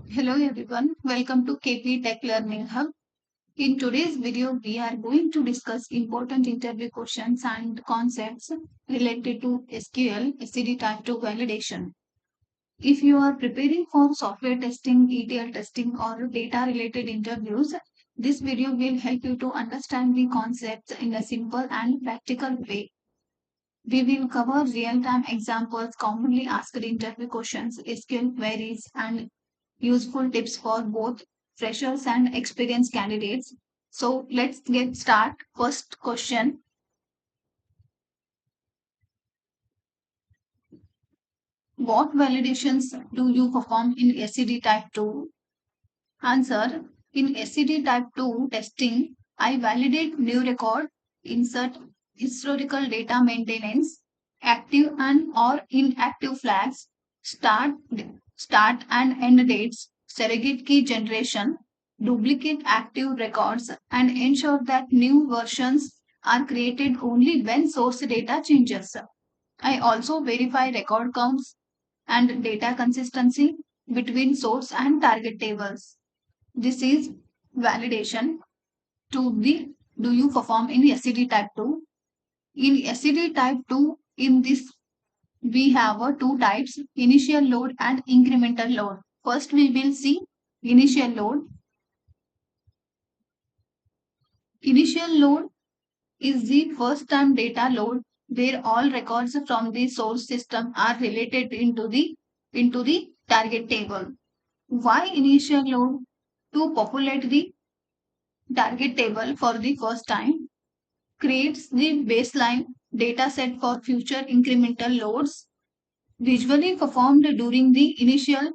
Hello everyone, welcome to KP Tech Learning Hub. In today's video, we are going to discuss important interview questions and concepts related to SQL SCD Type 2 validation. If you are preparing for software testing, ETL testing, or data related interviews, this video will help you to understand the concepts in a simple and practical way. We will cover real-time examples, commonly asked interview questions, SQL queries, and useful tips for both freshers and experienced candidates. So let's get started. First question: what validations do you perform in SCD Type 2? Answer: in SCD Type 2 testing, I validate new record, insert historical data maintenance, active and or inactive flags, start and end dates, surrogate key generation, duplicate active records, and ensure that new versions are created only when source data changes. I also verify record counts and data consistency between source and target tables. This is validation to the do you perform in SCD type 2. In SCD type 2, in this we have two types, initial load and incremental load. First we will see initial load. Initial load is the first time data load where all records from the source system are related into the target table. Why initial load? To populate the target table for the first time, creates the baseline data set for future incremental loads, visually performed during the initial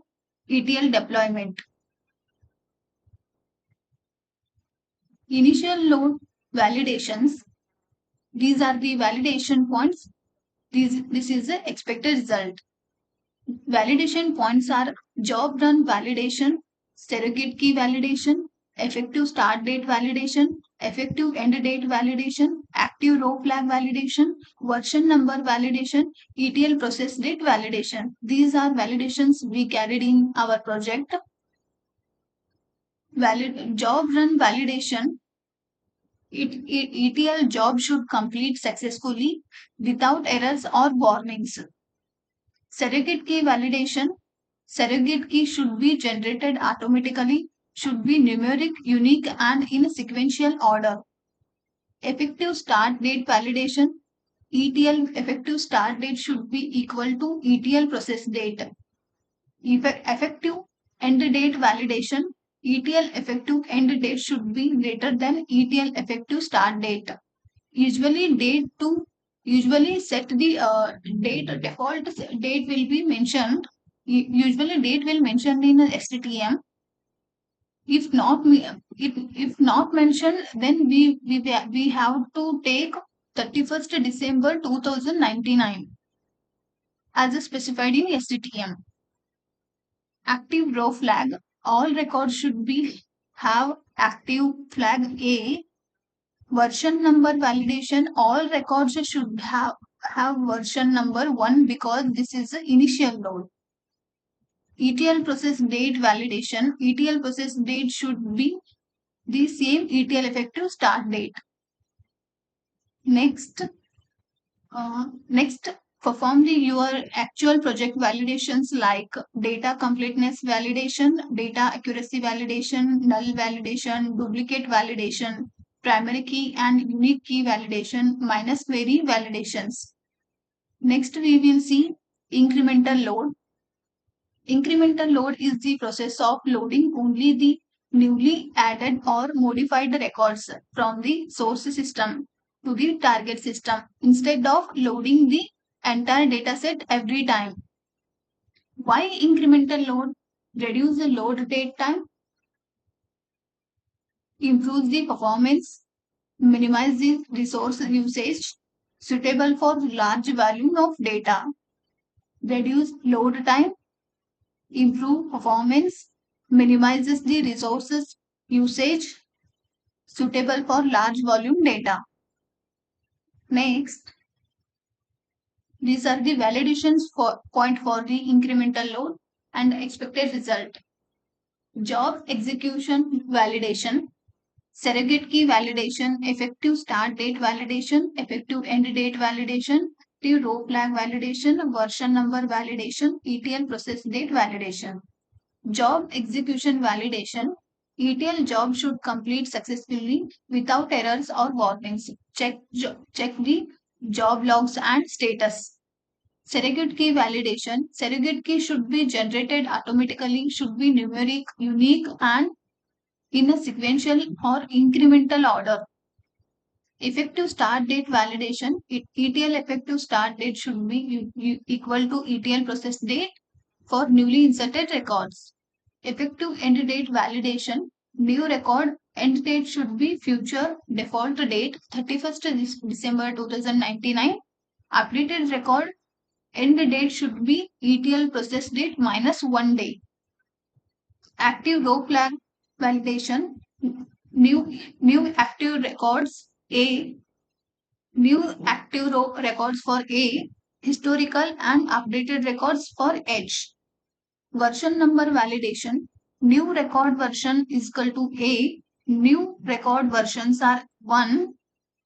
ETL deployment. Initial load validations. These are the validation points. This is the expected result. Validation points are job done validation, surrogate key validation, effective start date validation, effective end date validation, active row flag validation, version number validation, ETL process date validation. These are validations we carried in our project. Job run validation. ETL job should complete successfully without errors or warnings. Surrogate key validation. Surrogate key should be generated automatically, should be numeric, unique, and in sequential order. Effective start date validation. ETL effective start date should be equal to ETL process date. Effective end date validation. ETL effective end date should be greater than ETL effective start date. Usually set the date default date will be mentioned. Usually date will mentioned in STTM. If not mentioned, then we have to take 31st December 2099 as specified in STTM. Active row flag. All records should be have active flag A. Version number validation. All records should have version number 1 because this is the initial load. ETL process date validation. ETL process date should be the same ETL effective start date. Next, perform your actual project validations like data completeness validation, data accuracy validation, null validation, duplicate validation, primary key and unique key validation, minus query validations. Next, we will see incremental load. Incremental load is the process of loading only the newly added or modified records from the source system to the target system instead of loading the entire dataset every time. Why incremental load? Reduce the load date time, improves the performance, minimize the resource usage, suitable for large volume of data, reduce load time, improve performance, minimizes the resources usage, suitable for large volume data. Next, these are the validations point for the incremental load and expected result. Job execution validation, surrogate key validation, effective start date validation, effective end date validation, the row flag validation, version number validation, ETL process date validation. Job execution validation. ETL job should complete successfully without errors or warnings. Check the job logs and status. Surrogate key validation. Surrogate key should be generated automatically, should be numeric, unique, and in a sequential or incremental order. Effective start date validation. ETL effective start date should be equal to ETL process date for newly inserted records. Effective end date validation. New record end date should be future default date 31st December 2099. Updated record end date should be ETL process date minus 1 day. Active row flag validation. New active records A. New active row records for A. Historical and updated records for H. Version number validation. New record version is equal to A. New record versions are 1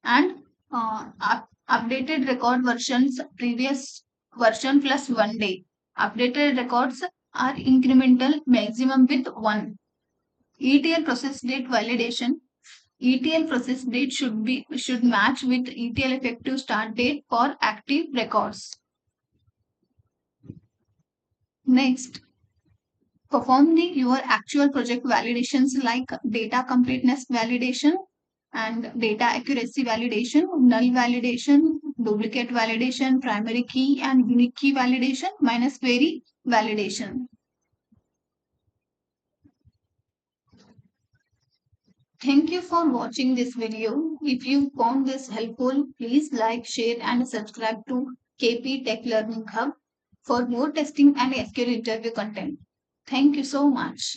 and updated record versions previous version plus 1 day. Updated records are incremental maximum with 1. ETL process date validation. ETL process date should match with ETL effective start date for active records. Next, perform your actual project validations like data completeness validation and data accuracy validation, null validation, duplicate validation, primary key and unique key validation, minus query validation. Thank you for watching this video. If you found this helpful, please like, share and subscribe to KP Tech Learning Hub for more testing and SQL interview content. Thank you so much.